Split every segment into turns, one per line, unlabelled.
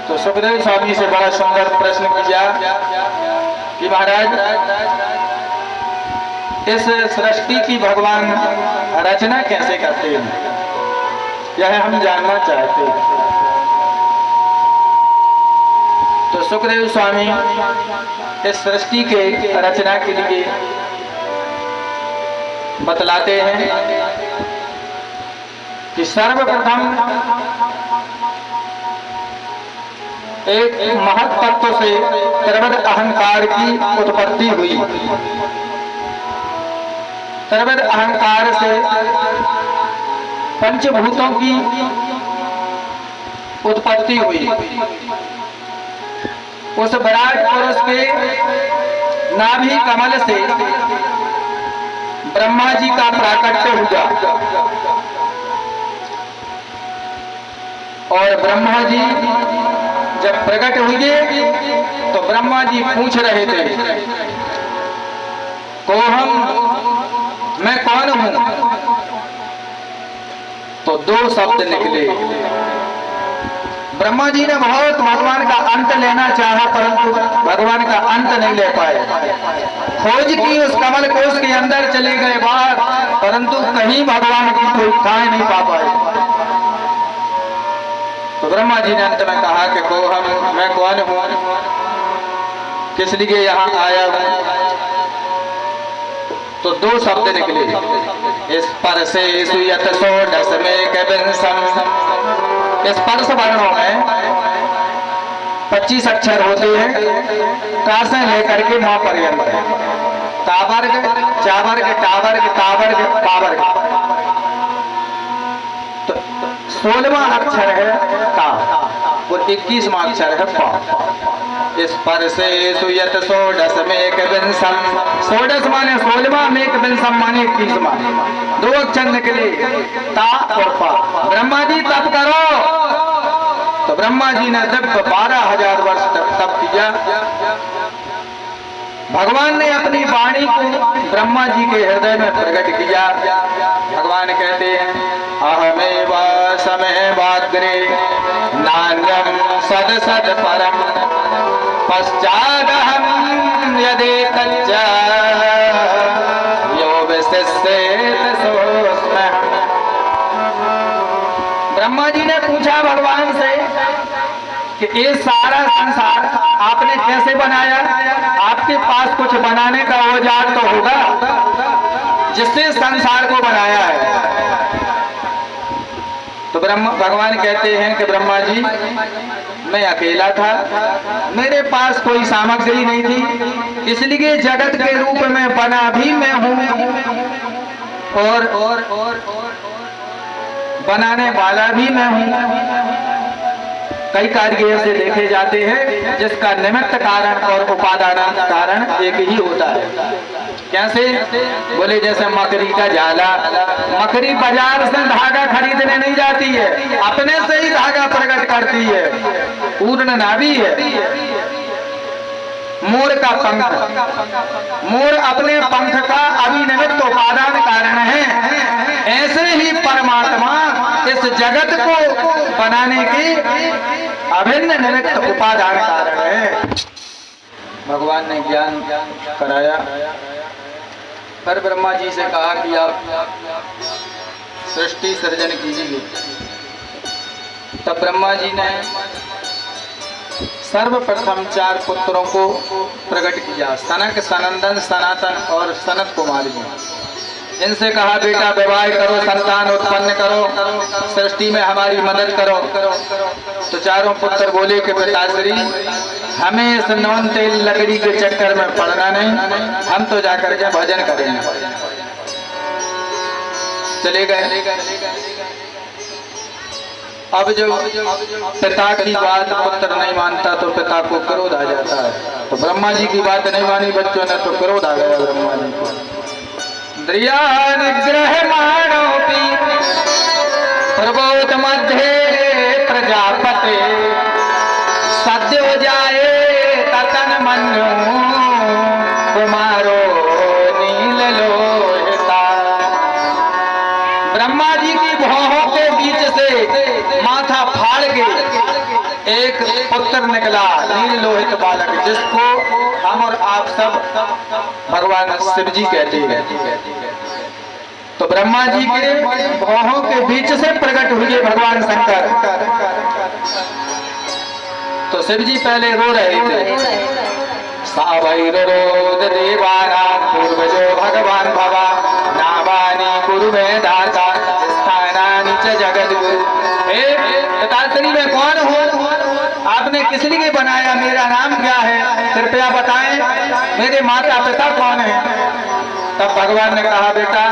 तो सुखदेव स्वामी से बड़ा सुंदर प्रश्न किया कि महाराज इस सृष्टि की भगवान रचना कैसे करते हैं, यह हम जानना चाहते हैं। तो सुखदेव स्वामी इस सृष्टि के रचना के लिए बतलाते हैं कि सर्वप्रथम एक महत् तत्व से त्रैविध अहंकार की उत्पत्ति हुई। त्रैविध अहंकार से पंचभूतों की उत्पत्ति हुई। उस विराट पुरुष के नाभि कमल से ब्रह्मा जी का प्राकट्य हुआ और ब्रह्मा जी जब प्रकट हुए तो ब्रह्मा जी पूछ रहे थे, मैं कौन हूं? तो दो शब्द निकले। ब्रह्मा जी ने बहुत भगवान का अंत लेना चाहा, परंतु भगवान का अंत नहीं ले पाए। खोज की उस कमल कोश के अंदर चले गए बाहर, परंतु कहीं भगवान की कोई ठाई नहीं पा पाए। तो ब्रह्मा जी ने अंत में कहा कि मैं कौन हूं, किस लिए यहाँ आया हूं? तो दो शब्द निकले। स्पर्शे सुयत षोडश में कबिंसम। स्पर्श वर्णों में 25 अक्षर होते हैं, का से लेकर के 9 पर्यंत। तावर्ग, चावर्ग, टावर्ग, तावर्ग, पावर्ग। तो 16वां अक्षर है का और 21वां अक्षर है पा। स्पर्शे सुयत षोडश में कबिंसम। षोडश माने 16वां, में कबिंसम माने 21वां। 2 अक्षर निकले, ता और पा। ब्रह्मा जी तप करो, तो ब्रह्मा जी ने जब 12,000 वर्ष तप किया। भगवान ने अपनी वाणी को ब्रह्मा जी के हृदय में प्रकट किया। भगवान कहते हैं, अहमेव समयवाग्रे नान्यं सद सद परम पश्चादहं यदेतच्च यो विशिष्येत सोऽस्म्यहम्। ब्रह्मा जी ने पूछा भगवान से कि ये सारा संसार आपने कैसे बनाया? आपके पास कुछ बनाने का औजार तो होगा जिससे संसार को बनाया है। तो भगवान कहते हैं कि ब्रह्मा जी, मैं अकेला था, मेरे पास कोई सामग्री नहीं थी, इसलिए जगत के रूप में बना भी मैं हूं और बनाने वाला भी मैं हूं। कई कार्य ऐसे देखे जाते हैं जिसका निमित्त कारण और उपादान कारण एक ही होता है। कैसे? बोले जैसे मकड़ी का जाला। मकड़ी बाजार से धागा खरीदने नहीं जाती है, अपने से ही धागा प्रकट करती है, पूर्ण नाभि है। मोर का पंख, मोर अपने पंख का अभिनिमित्त उपादान कारण है। ऐसे ही परमात्मा इस जगत को बनाने की अभिन्न निमित्त उपादान कारण है। भगवान ने ज्ञान कराया, पर ब्रह्मा जी से कहा कि आप सृष्टि सृजन कीजिए। तब ब्रह्मा जी ने सर्वप्रथम 4 पुत्रों को प्रकट किया, सनक, सनंदन, सनातन और सनत कुमार जी। इनसे कहा, बेटा विवाह करो, संतान उत्पन्न करो, सृष्टि में हमारी मदद करो। तो चारों पुत्र बोले कि पिताश्री, हमें इस नौन तेल लकड़ी के चक्कर में पड़ना नहीं, हम तो जाकर के भजन करेंगे। चले गए। अब जो पिता की बात पुत्र नहीं मानता तो पिता को क्रोध आ जाता है। तो ब्रह्मा जी की बात नहीं मानी बच्चों ने, तो क्रोध आ गया ब्रह्मा जी को। द्रिया निग्रह मानोपि प्रबोध मध्य प्रजापते सद्यो जाए ततन मन्यो कुमारो नील लोहिता। ब्रह्मा जी की भौहों के बीच से माथा फाड़ के एक पुत्र निकला, नील लोहित बालक, जिसको हम और आप सब भगवान शिव जी कहते हैं। तो ब्रह्मा जी के भौहों के बीच से प्रकट हुए भगवान शंकर। तो शिव जी पहले रो रहे थे, सावैरोद देवाना पूर्वजो भगवान भवा नावानी गुरु में दाता स्थानानि च जगद्गुरु। पिताश्री में कौन हो? आपने किस लिए बनाया? मेरा नाम क्या है? कृपया बताएं। मेरे माता पिता कौन है? तब भगवान ने कहा, बेटा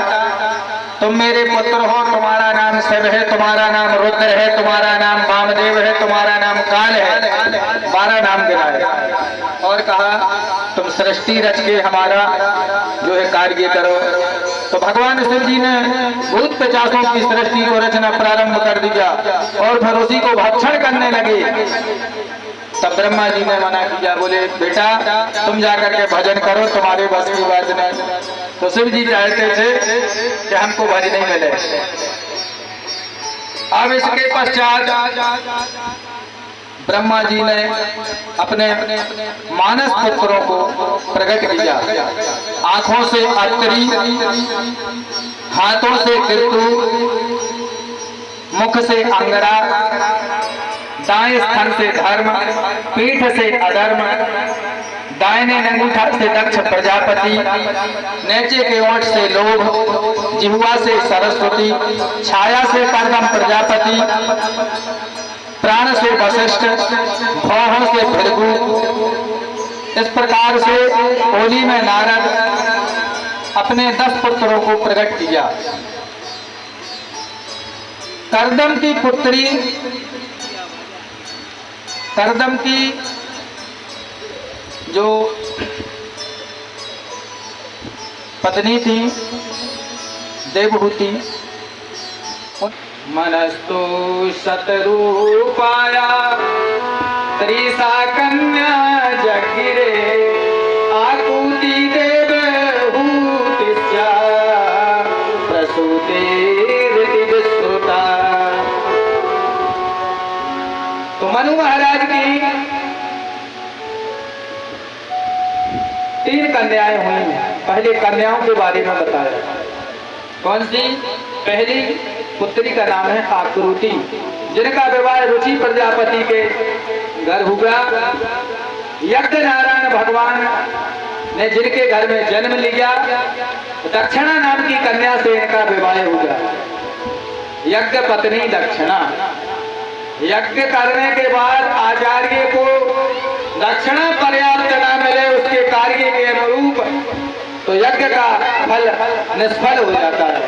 तुम मेरे पुत्र हो, तुम्हारा नाम शिव है, तुम्हारा नाम रुद्र है, तुम्हारा नाम वामदेव है, तुम्हारा नाम काल है। 12 नाम गिनाए और कहा तुम सृष्टि रच के हमारा जो है कार्य करो। तो भगवान शिव जी ने भूत पिशाचों की सृष्टि को रचना प्रारंभ कर दिया और फिर उसी को भक्षण करने लगे। तब ब्रह्मा जी ने मना किया, बोले बेटा तुम जाकर के भजन करो, तुम्हारे बस की बात नहीं। तो शिव जी चाहते थे कि हमको भज नहीं मिले। अब इसके पश्चात ब्रह्मा जी ने अपने मानस पुत्रों को प्रकट किया। आंखों से अत्रि, हाथों से कृतु, मुख से अंगरा, दाएं स्तन से धर्म, पीठ से अधर्म, दाहिने अंगूठा से दक्ष प्रजापति, नीचे के ओंठ से लोभ, जिह्वा से सरस्वती, छाया से कर्दम प्रजापति, प्राण से वशिष्ठ, भौहों से भृगु। इस प्रकार से होली में नारद अपने 10 पुत्रों को प्रकट किया। कर्दम की पुत्री, कर्दम की जो पत्नी थी देवहूति, मनस्तु शतरूपाया त्रिसा कन्या जगिरे आकुति देवहूतिस्या प्रसूतिर्दिति विश्रुता। तो मनु महाराज की 3 कन्याएं हुई। पहले कन्याओं के बारे में बताया। कौन सी? पहली पुत्री का नाम है आकृति, जिनका विवाह रुचि प्रजापति के घर हुआ। यज्ञ नारायण भगवान ने जिनके घर में जन्म लिया, दक्षिणा नाम की कन्या से इनका विवाह हुआ। यज्ञ पत्नी दक्षिणा। यज्ञ करने के बाद आचार्य को दक्षिणा पर्याप्त न मिले उसके कार्य के अनुरूप, तो यज्ञ का फल निष्फल हो जाता है।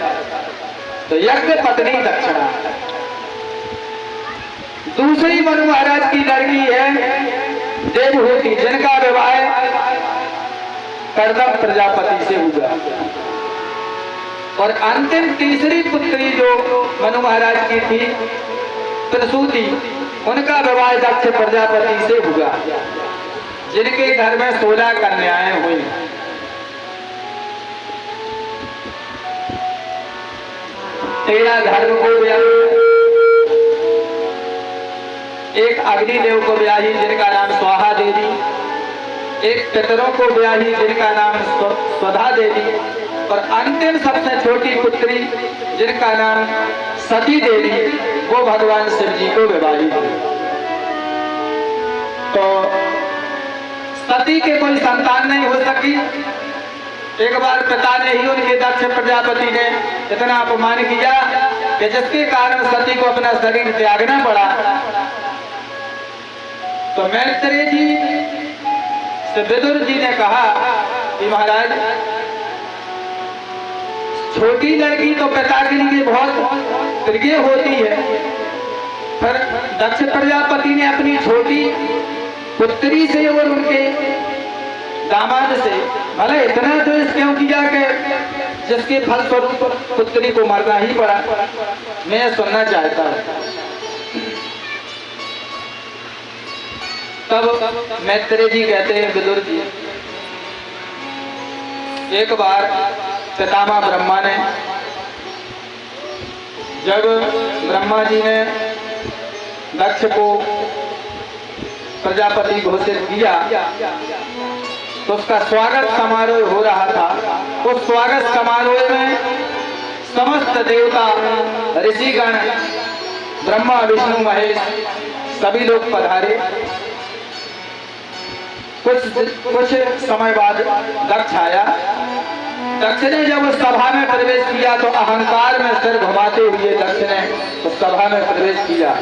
तो यज्ञ पत्नी दक्षिणा। दूसरी मनु महाराज की लड़की है देवहूति, जिनका विवाह कर्दम प्रजापति से हुआ। और अंतिम तीसरी पुत्री जो मनु महाराज की थी प्रसूति, उनका विवाह दक्ष प्रजापति से हुआ, जिनके घर में 16 कन्याएं हुई। तेरा धर्म को ब्याही, एक अग्निदेव को ब्याही जिनका नाम स्वाहा देवी, एक पितरों को ब्याही जिनका नाम स्वधा देवी, और अंतिम सबसे छोटी पुत्री जिनका नाम सती देवी, वो भगवान शिव जी को विवाही थी। तो सती के कोई संतान नहीं हो सकी। एक बार पिता ने ही उनके दक्ष प्रजापति ने इतना अपमान किया कि जिसके कारण सती को अपना शरीर त्यागना पड़ा। तो मैत्रेय जी से विदुर जी ने कहा कि महाराज, छोटी लड़की तो पिता के लिए बहुत प्रिय होती है, पर दक्ष प्रजापति ने अपनी छोटी पुत्री से और उनके दामाद से भले इतना द्वेष क्यों किया कि जिसके फलस्वरूप पुत्री को मरना ही पड़ा। मैं सुनना चाहता हूं। तब मैत्रेय जी कहते हैं, विदुर जी, एक बार पितामह ब्रह्मा ने, जब ब्रह्मा जी ने दक्ष को प्रजापति घोषित किया तो उसका स्वागत समारोह हो रहा था। उस स्वागत समारोह में समस्त देवता, ऋषिगण, ब्रह्मा, विष्णु, महेश सभी लोग पधारे। कुछ समय बाद दक्ष आया। दक्ष ने जब उस सभा में प्रवेश किया तो अहंकार में सिर घुमाते हुए दक्ष ने उस सभा में प्रवेश किया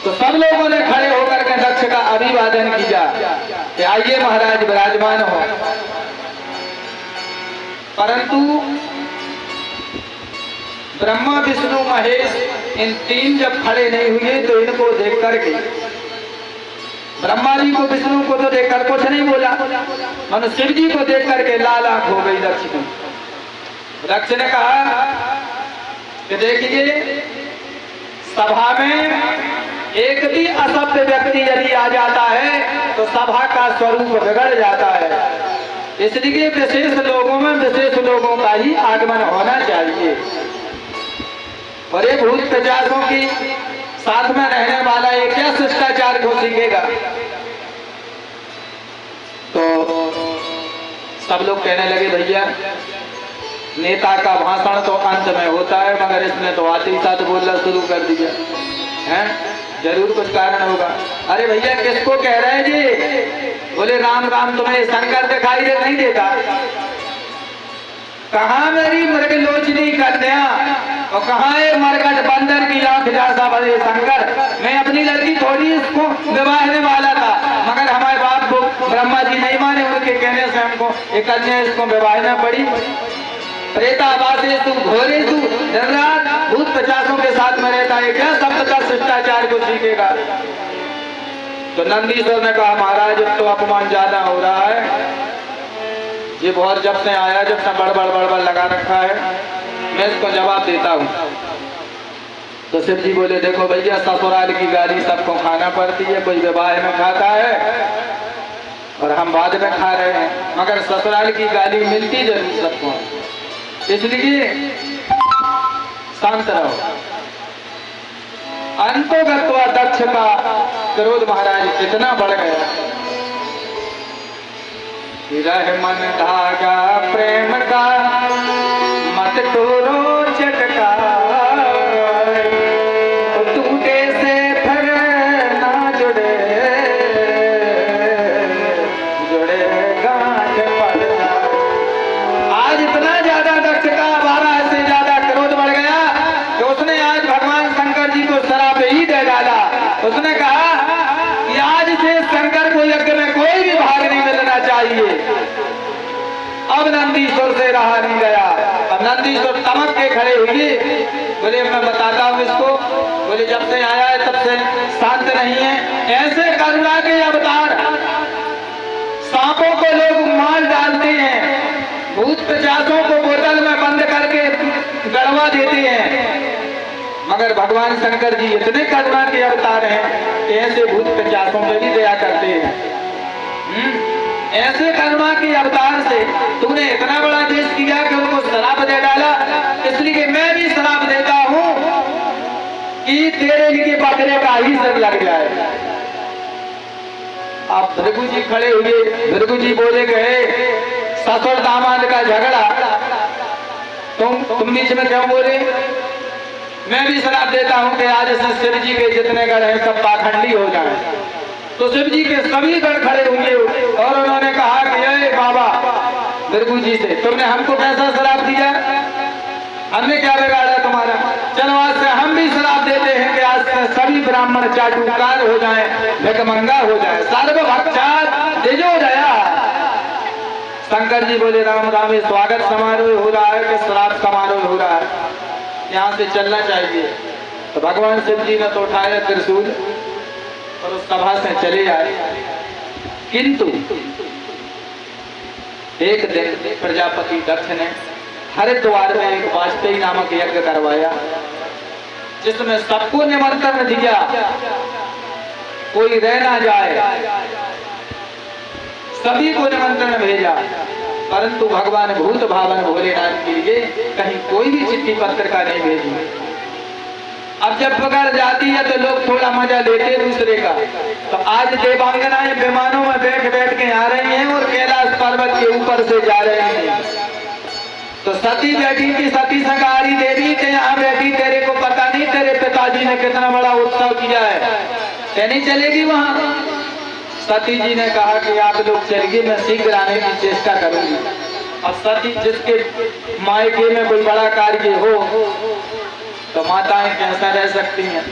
तो सब लोगों ने खड़े होकर के दक्ष का अभिवादन किया कि आइए महाराज विराजमान हो। परंतु ब्रह्मा, विष्णु, महेश इन तीन जब खड़े नहीं हुए तो इनको देख करके ब्रह्मा जी को, विष्णु को तो देखकर कुछ नहीं बोला, मनु शिव जी को देख करके लाल आंख हो गई दक्ष को। दक्ष ने कहा कि देखिए, सभा में एक भी असभ्य व्यक्ति यदि आ जाता है तो सभा का स्वरूप बिगड़ जाता है। इसलिए विशेष लोगों में विशेष लोगों का ही आगमन होना चाहिए। और ये भूत पिशाचों की साथ में रहने वाला ये क्या शिष्टाचार को सीखेगा। तो सब लोग कहने लगे भैया नेता का भाषण तो अंत में होता है, मगर इसने तो आते ही साथ बोलना शुरू कर दिया है, जरूर कुछ कारण होगा। अरे भैया किसको कह रहे हैं जी? बोले राम राम, तुम्हें शंकर दिखाई नहीं देता? कहाँ मेरी मृगलोचनी कन्या और कहाँ है मरकट बंदर की आंख जैसा बड़े शंकर? मैं अपनी लड़की थोड़ी इसको विवाहने वाला था, मगर हमारे बाप को ब्रह्मा जी नहीं माने, उनके कहने से हमको एक कन्या इसको विवाहना पड़ी। प्रेतावासेषु घोरेषु दिन रात भूत पिशाचों के साथ में रहता है, क्या शब्द का शिष्टाचार को सीखेगा? तो नंदीश्वर ने कहा महाराज अब तो अपमान ज्यादा हो रहा है, ये बहुत जब से आया जब से बड़बड़ लगा रखा है, मैं इसको जवाब देता हूँ। तो शिव जी बोले देखो भैया, ससुराल की गाली सबको खाना पड़ती है, कोई विवाह में खाता है और हम बाद में खा रहे हैं, मगर ससुराल की गाली मिलती जरूर सबको, इसलिए शांत रहो। अंतोगत्वा दक्ष का क्रोध महाराज इतना बढ़ गया, रह मन धागा प्रेम का मत तोड़ो चटका, टूटे से फिर ना जुड़े गांठ पड़ना। आज इतना ज्यादा दक्ष का 12 से ज्यादा क्रोध बढ़ गया कि उसने आज भगवान शंकर जी को शराप ही दे डाला। उसने कहा कि आज से शंकर को यज्ञ में कोई भी भाग नहीं मिलना चाहिए। अब नंदीश्वर से रहा नहीं गया। अब नंदीश्वर तमक के खड़े हुए, बोले मैं बताता हूँ इसको। बोले जब से आया है तब से शांत नहीं है। ऐसे करुणा के अवतार, सांपों को लोग मार डालते हैं, भूत पिशाचों को बोतल में बंद करके गड़वा देते हैं, मगर भगवान शंकर जी इतने करुणा के अवतार हैं कि ऐसे भूत पिशाचों पे भी दया करते हैं। ऐसे करुणा के अवतार से तूने इतना बड़ा देश किया कि उनको शराप दे डाला, इसलिए मैं भी शराप देता हूँ कि तेरे लिए बकरे का ही सिर लग जाए। अब भृगु जी खड़े हुए, भृगु जी बोले गए ससुर दामाद का झगड़ा, तुम बीच में क्यों बोले? मैं भी शराप देता हूँ कि आज से शिव जी के जितने गढ़ हैं सब पाखंडी हो जाएं। तो शिव जी के सभी गढ़ खड़े हुए और उन्होंने कहा कि अरे बाबा भृगु जी से तुमने हमको कैसा शराप दिया, हमने क्या बिगाड़ा तुम्हारा? चलो आज से हम भी शराप देते हैं कि आज से सभी ब्राह्मण चाटुकार हो जाएं, भिखमंगा हो जाएं, सर्वभक्षात् तेजो दया। शंकर जी बोले राम राम, स्वागत समारोह हो रहा है कि श्राप समारोह हो रहा है? यहाँ से चलना चाहिए। तो भगवान शिव जी ने तो उठाया त्रिशूल और उस सभा से चले आए। किंतु एक दिन प्रजापति दक्ष ने हरिद्वार में एक वाजपेयी नामक यज्ञ करवाया, जिसमें सबको निमंत्रण दिया, कोई रह ना जाए, सभी को निमंत्रण भेजा, परंतु भगवान भूत भावन भोलेनाथ के लिए कहीं कोई भी चिट्ठी पत्र का नहीं भेजी। अब जब पकड़ जाती है तो लोग थोड़ा मजा लेते हैं दूसरे का। तो आज देवांगनाएं विमानों में बैठ बैठ के आ रही हैं और कैलाश पर्वत के ऊपर से जा रही हैं। तो सती बैठी थी, सती संगारी देवी के यहाँ बैठी, तेरे को पता नहीं तेरे पिताजी ने कितना बड़ा उत्सव किया है, ते नहीं चलेगी वहां? सती जी ने कहा कि आप लोग चलिए, मैं शीघ्र आने की चेष्टा करूंगी। अब सती जिसके मायके में कोई बड़ा कार्य हो तो माताएं कैसा रह सकती हैं।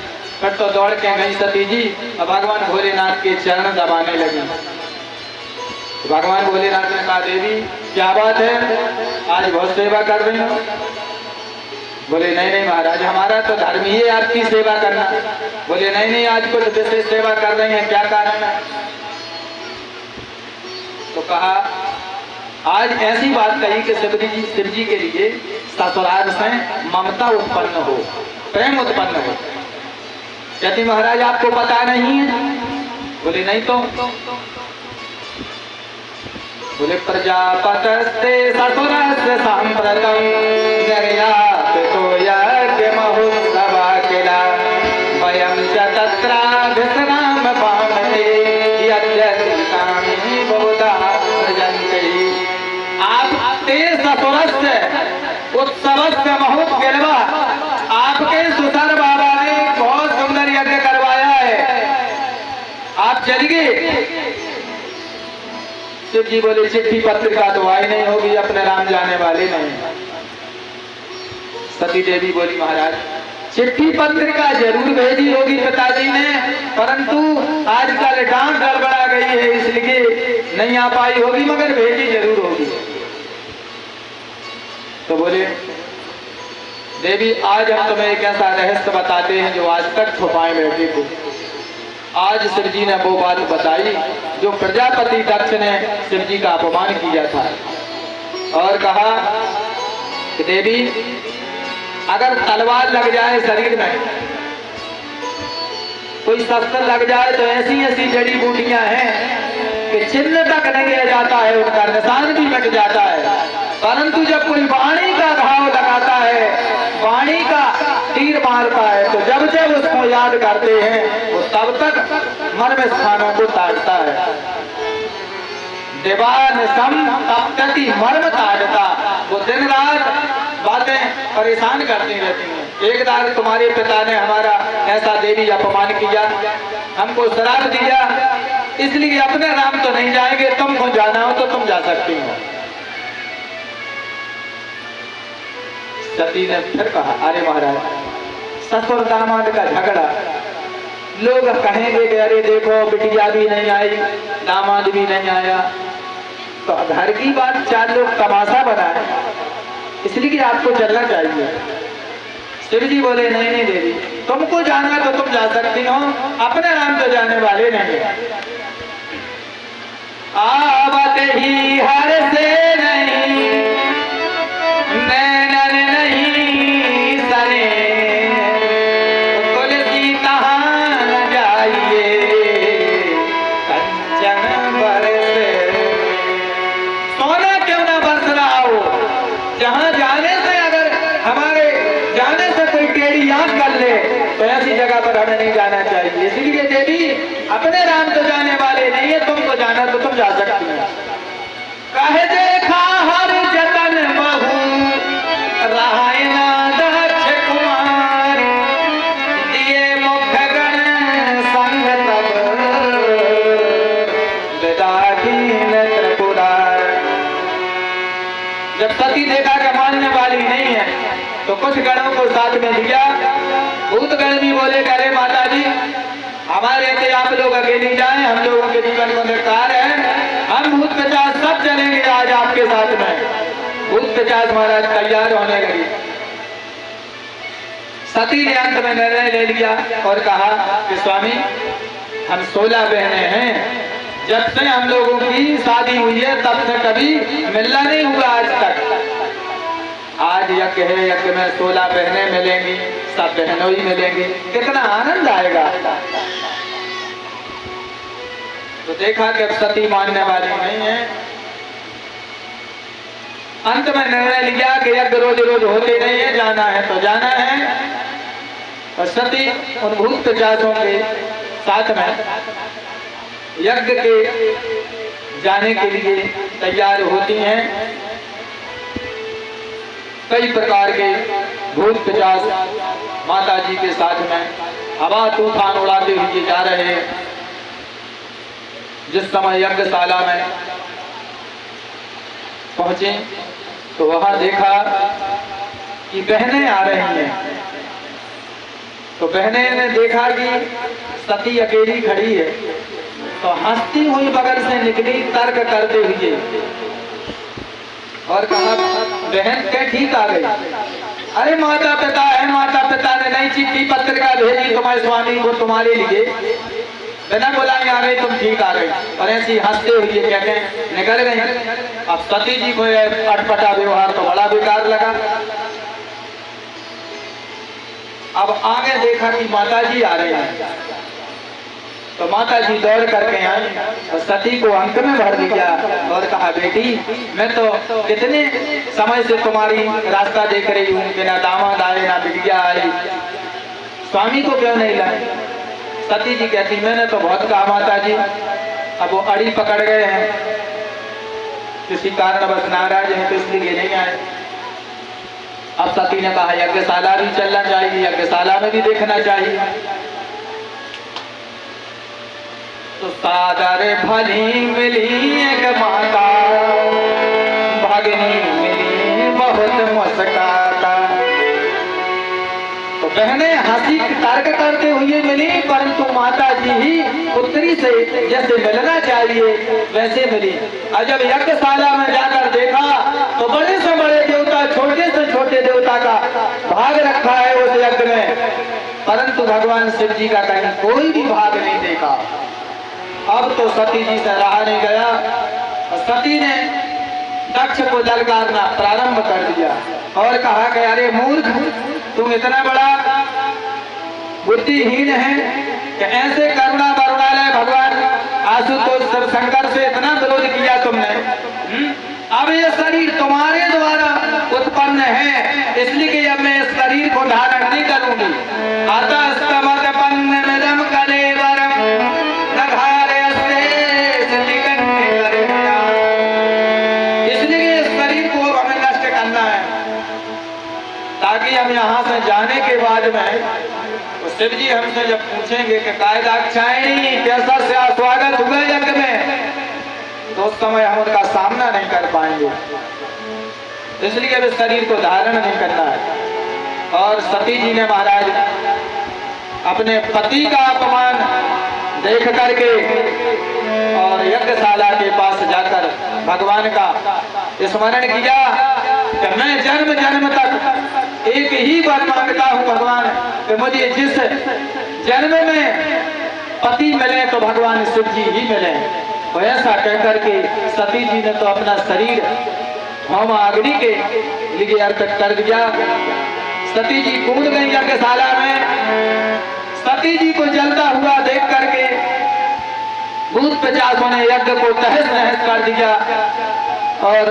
फिर तो दौड़ के गई सती जी और भगवान भोलेनाथ के चरण दबाने लगी। भगवान भोलेनाथ ने कहा, देवी क्या बात है, आज बहुत सेवा कर रही हो? बोले नहीं नहीं महाराज, हमारा तो धर्म ही है आपकी सेवा करना। बोले नहीं नहीं, आज कुछ विशेष सेवा कर रही हैं, क्या कारण है? तो कहा, आज ऐसी बात कही कि शिव जी के लिए ससुराल से ममता उत्पन्न हो, प्रेम उत्पन्न हो। कहती महाराज आपको पता नहीं है? बोले नहीं तो। बोले प्रजापतस्ते ससुरस्य सांप्रतम निर्यात तो यज्ञ महोत्सवा किला वयं च तत्रा विश्राम पामते यद्यस्तानि बहुधा भजन्ते। आपके ससुरस्य उत्सवस्य महोत्सवा, आपके सुसर बाबा ने बहुत सुंदर यज्ञ करवाया है, आप चलिए। शिव जी बोले चिट्ठी पत्रिका तो आई नहीं होगी, अपने राम जाने वाले नहीं। सती देवी बोली महाराज चिट्ठी पत्रिका जरूर भेजी होगी पिताजी ने, परंतु आजकल डाक गड़बड़ा गई है इसलिए नहीं आ पाई होगी, मगर भेजी जरूर होगी। तो बोले देवी आज हम तुम्हें एक ऐसा रहस्य बताते हैं जो आज तक छुपाए बैठे थे। आज शिव जी ने वो बात बताई जो प्रजापति दक्ष ने शिव जी का अपमान किया था, और कहा कि देवी अगर तलवार लग जाए शरीर में, कोई शस्त्र लग जाए तो ऐसी ऐसी जड़ी बूटियां हैं कि चिन्ह तक नहीं रह जाता है, उनका निशान भी मिट जाता है। परंतु जब कोई वाणी का घाव लगाता है, वाणी का तीर मारता है, तो जब जब उसको याद करते हैं वो तब तक मर्म स्थानों को ताड़ता है। देवान सम तप्तति मर्म ताड़ता, वो दिन रात बातें परेशान करती रहती हैं। एक बार तुम्हारे पिता ने हमारा ऐसा देवी अपमान किया, हमको श्राप दिया, इसलिए अपने राम तो नहीं जाएंगे, तुमको जाना हो तो तुम जा सकती हो। सती ने फिर कहा अरे महाराज ससुर दामाद का झगड़ा, लोग कहेंगे कि अरे देखो बिटिया भी नहीं आई, दामाद भी नहीं आया, तो घर की बात चार लोग तमाशा बनाए, इसलिए आपको चलना चाहिए। शिव जी बोले नहीं नहीं देवी, तुमको जाना तो तुम जा सकती हो, अपने राम तो जाने वाले नहीं। आवत ही हर से नहीं नैनन नहीं सने, तुलसी कहाँ न जाइए कंचन बरसे। सोना क्यों ना बरस रहा हो, जहाँ जाने से अगर हमारे जाने से कोई टेढ़ी आंख कर ले तो ऐसी जगह पर हमें नहीं जाना चाहिए। इसलिए देवी अपने राम तो जाने वाले नहीं है, तुमको जाना तो तुम जा सकती हो। कहे देखा हर जतन बहू रायना दक्ष कुमार, दिए मुख गण संग तब विदाहीन त्रिपुरार। जब सती देखा कि मानने वाली नहीं है तो कुछ गणों को साथ में लिया। भूतगण भी बोले करे माता जी हमारे के आप लोग अकेले जाएं, हम लोगों के जीवन को निर्कार है, हम भूत पिशाच सब चलेंगे आज आपके साथ में। भूत पिशाच महाराज तैयार होने लगी। सती ने अंत में निर्णय ले लिया और कहा कि स्वामी हम 16 बहनें हैं, जब से हम लोगों की शादी हुई है तब से कभी मिलना नहीं हुआ आज तक। आज यज्ञ है, यज्ञ में 16 बहनें मिलेंगी, सब बहनों ही मिलेंगी, कितना आनंद आएगा। तो देखा कि अब सती मानने वाली नहीं है। अंत में निर्णय लिया कि यज्ञ रोज रोज होते नहीं है, जाना है तो जाना है। और सती उन भूत पिशाचों के साथ में यज्ञ के जाने के लिए तैयार होती हैं। कई प्रकार के भूत पिशाच माता जी के साथ में हवा तूफान उड़ाते हुए जा रहे हैं। जिस समय यज्ञशाला में पहुंचे तो वहां देखा कि बहनें आ रही हैं। तो बहनें ने देखा कि सती अकेली खड़ी है, तो हंसती हुई बगल से निकली तर्क करते हुए और कहा, बहन क्या ठीक आ गई? अरे माता पिता है, माता पिता ने नई चिट्ठी पत्रिका भेजी तुम्हारे स्वामी को तुम्हारे लिए, बिना बुलाए आ गई, तुम ठीक आ गई। और ऐसी हंसते हुए कहते निकल गई। अब सती जी को अटपटा व्यवहार तो बड़ा बेकार लगा। अब आगे देखा कि माता जी आ रहे हैं, तो माता जी दौड़ करके आई और सती को अंक में भर दिया और कहा, बेटी मैं तो कितने समय से तुम्हारी रास्ता देख रही हूँ कि ना दामाद आए ना बिटिया आई, स्वामी को क्यों नहीं लाए? सती जी कहती, मैंने तो बहुत कहा माता जी, अब वो अड़ी पकड़ गए हैं, किसी कारणवश नाराज हैं तो इसलिए नहीं आए। अब सती ने कहा, यज्ञशाला भी चलना चाहिए, यज्ञशाला में भी देखना चाहिए। तो सादर भली मिली एक माता, भगनी मिली बहुत मुस्काता। तो बहनें हंसी तर्क करते हुए मिली, परंतु माता जी ही पुत्री से जैसे मिलना चाहिए वैसे मिली। और जब यज्ञशाला में जाकर देखा तो बड़े से बड़े देवता, छोटे से छोटे देवता का भाग रखा है उस यज्ञ में, परंतु भगवान शिव जी का कहीं कोई भी भाग नहीं देखा। अब तो सती जी से रहा नहीं गया, सती ने दक्ष को ललकारना प्रारंभ कर दिया और कहा कि अरे मूर्ख, तुम इतना बड़ा बुद्धिहीन है कि ऐसे करुणा वरुणालय भगवान आशुतोष शंकर से इतना विरोध किया तुमने। अब ये शरीर तुम्हारे द्वारा उत्पन्न है, इसलिए कि अब मैं इस शरीर को धारण नहीं करूंगी। अतः स्तमतपन्न मिदं कलेवरम ताकि हम यहाँ से जाने के बाद में तो शिव जी हमसे जब पूछेंगे कि कायदाक्षायणी कैसा स्वागत हुआ यज्ञ में, तो उस समय हम उनका सामना नहीं कर पाएंगे, इसलिए अब शरीर को धारण नहीं करना है। और सती जी ने महाराज अपने पति का अपमान देख करके और यज्ञशाला के पास जाकर भगवान का स्मरण किया कि मैं जन्म जन्म तक एक ही वर मांगता हूँ भगवान कि मुझे जिस जन्म में पति मिले तो भगवान शिव जी ही मिले। तो ऐसा कहकर के सती जी ने तो अपना शरीर होम अग्नि के लिए अर्पित कर दिया। सती जी कूद गई यज्ञशाला में। सती जी को जलता हुआ देख करके भूत पिशाचों ने यज्ञ को तहस नहस कर दिया और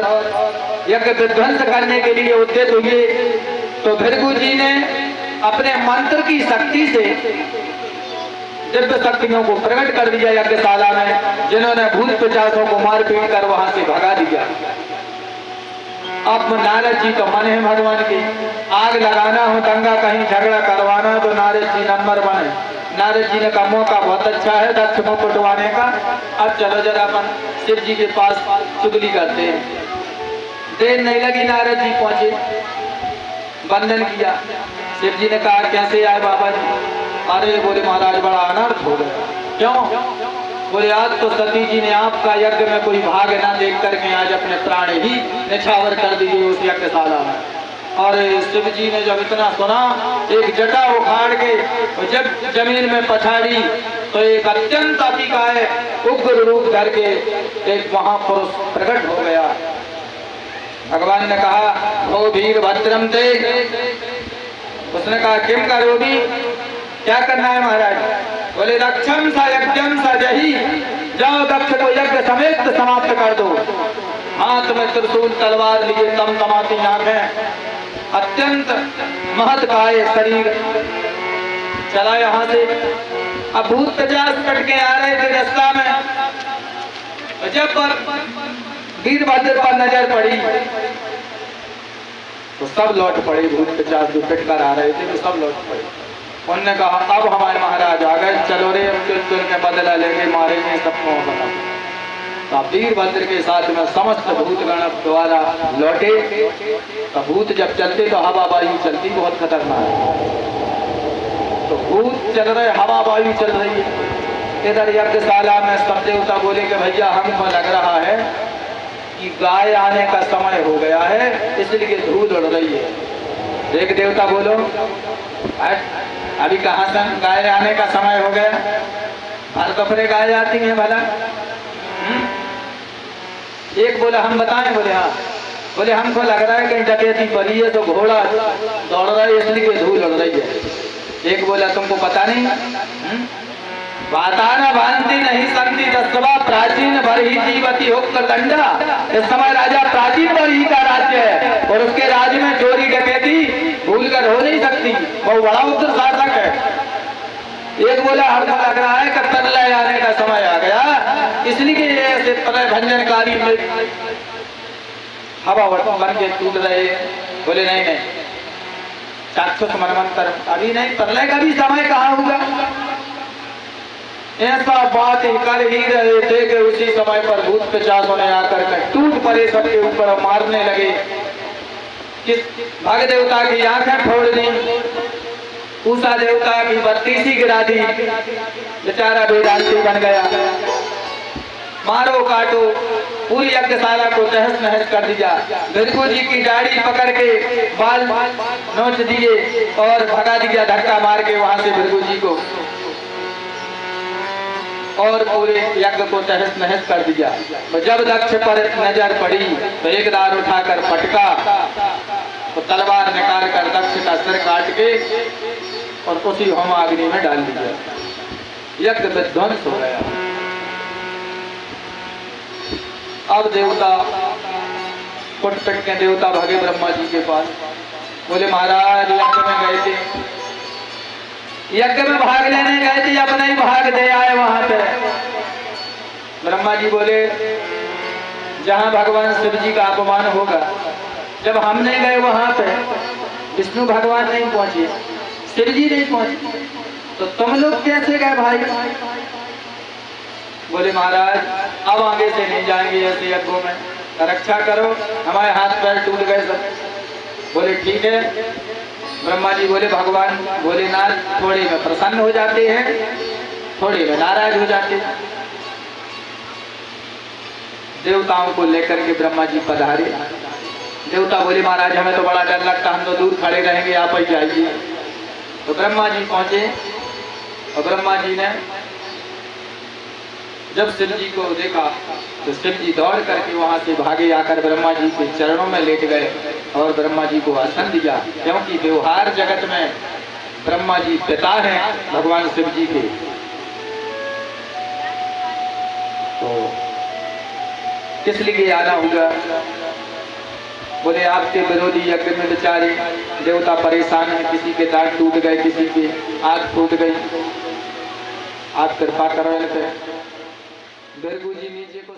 यज्ञ विध्वंस करने के लिए उद्यत हुए। तो भृगु जी ने अपने मंत्र की शक्ति से दिव्य शक्तियों को प्रकट कर दिया यज्ञशाला में, जिन्होंने भूत पिशाचों को मार पीट कर वहां से भगा दिया। अब नारद जी तो मन है भगवान की, आग लगाना हो, दंगा कहीं झगड़ा करवाना तो नारद जी नंबर बने। नारद जी ने कहा मौका बहुत अच्छा है दक्ष को कुटवाने का, अब चलो जरा अपन शिव जी के पास चुगली करते हैं। देर नहीं लगी, नारद जी पहुंचे, वंदन किया। शिव जी ने कहा कैसे आए बाबा जी? अरे बोले महाराज बड़ा अनर्थ हो गया। क्यों? बोले आज तो सती जी ने आपका यज्ञ में कोई भाग ना देख करके आज अपने प्राण ही निछावर कर दिए उस यज्ञशाला में। और शिव जी ने जब इतना सुना, एक जटा उखाड़ के जब जमीन में पछाड़ी तो एक अत्यंत अतिकाय उग्र रूप धर के एक महापुरुष प्रकट हो गया। भगवान ने कहा ओ वीर भद्रम ते, उसने कहा किम करोगी, क्या करना है महाराज? बोले दक्षम सा यज्ञम सा जही, जाओ दक्ष को यज्ञ समेत समाप्त कर दो। हाथ में त्रिशूल तलवार लिए तमतमाती आंखें, अत्यंत महत्काय शरीर, चला यहाँ से। अब भूत पिशाच कट के आ रहे थे रास्ता में, जब वीरभद्र पर नजर पड़ी तो सब लौट पड़े। भूत पिशाच जो पिट कर आ रहे थे वो सब लौट पड़े। उन्होंने कहा अब हमारे महाराज आ गए, चलो रे चुन के बदला लेंगे, मारेंगे सबको खत्म। तो वीरभद्र के साथ में समस्त भूतगण द्वारा लौटे। तो भूत जब चलते तो हवा वायु चलती बहुत खतरनाक। तो भूत चल रहे, हवा वायु चल रही है। इधर यज्ञशाला में सब देवता बोले कि भैया हमको लग रहा है कि गाय आने का समय हो गया है, इसलिए धूल उड़ रही है। एक देवता बोलो अभी कहाँ से गाय आने का समय हो गया? हर कपड़े गाय आती हैं भला? एक बोला हम बताएं, बोले हाँ। बोले हमको लग रहा है कहीं डकैती पड़ी है तो घोड़ा दौड़ रहा है इसलिए धूल उड़ रही है। एक बोला तुमको पता नहीं? वाताना भांति नहीं संति दस्तवा प्राचीन बरही जीवती होकर दंडा। इस समय राजा प्राचीन बरही का राज्य है और उसके राज्य में चोरी डकैती भूल कर हो नहीं सकती, वो बड़ा उग्र शासक है। एक बोला हमको लग रहा है कि प्रलय आने का समय आ गया, इसलिए ये ऐसे प्रलय भंजनकारी हवा बन के टूट रहे। बोले नहीं नहीं, चाक्षुष मनमंत्र अभी नहीं, प्रलय का भी समय कहाँ होगा? ऐसा बात ही कर ही रहे थे कि उसी समय पर भूत पिशाचों ने आकर के टूट पड़े सबके ऊपर मारने लगे। किस भाग देवता की आंखें फोड़ दी, उषा देवता की बत्तीसी गिरा दी, बेचारा वेदांती बन गया। मारो काटो, पूरी यज्ञशाला को तहस नहस कर दिया। भृगु जी की दाढ़ी पकड़ के बाल नोच दिए और भगा दिया धक्का मार के वहां से भृगु जी को, और पूरे यज्ञ को तहस नहस कर दिया। तो जब दक्ष पर नजर पड़ी तो एक दार उठाकर पटका, तो तलवार निकाल कर दक्ष का सिर काट के और उसी होमाग्नि में डाल दिया। यज्ञ विध्वंस हो गया। अब देवता कुट पिट के देवता भागे ब्रह्मा जी के पास। बोले महाराज यज्ञ में गए थे, यज्ञ में भाग लेने गए थे, अपना ही भाग दे आए वहां पे। ब्रह्मा जी बोले जहां भगवान शिव जी का अपमान होगा, जब हम नहीं गए वहां पे, विष्णु भगवान नहीं पहुंचे, शिव जी नहीं पहुंचे, तो तुम लोग कैसे गए भाई? बोले महाराज अब आगे से नहीं जाएंगे ऐसे यज्ञों में, रक्षा करो, हमारे हाथ पैर टूट गए सब। बोले ठीक है। ब्रह्मा जी बोले भगवान भोलेनाथ थोड़े में प्रसन्न हो जाते हैं, थोड़े में नाराज हो जाते हैं। देवताओं को लेकर के ब्रह्मा जी पधारे। देवता बोले महाराज हमें तो बड़ा डर लगता, हम तो दूर खड़े रहेंगे, आप ही जाइए। तो ब्रह्मा जी पहुंचे और ब्रह्मा जी ने जब शिव जी को देखा तो शिव जी दौड़ करके वहां से भागे आकर ब्रह्मा जी के चरणों में लेट गए और ब्रह्मा जी को आसन दिया, क्योंकि व्यवहार जगत में ब्रह्मा जी पिता हैं भगवान शिव जी के। तो किस लिए आना होगा? बोले आपके विरोधी यज्ञ में बेचारे देवता परेशान हैं, किसी के दांत टूट गए, किसी की आंख टूट गई, आप कृपा करो। भृगु जी नीचे को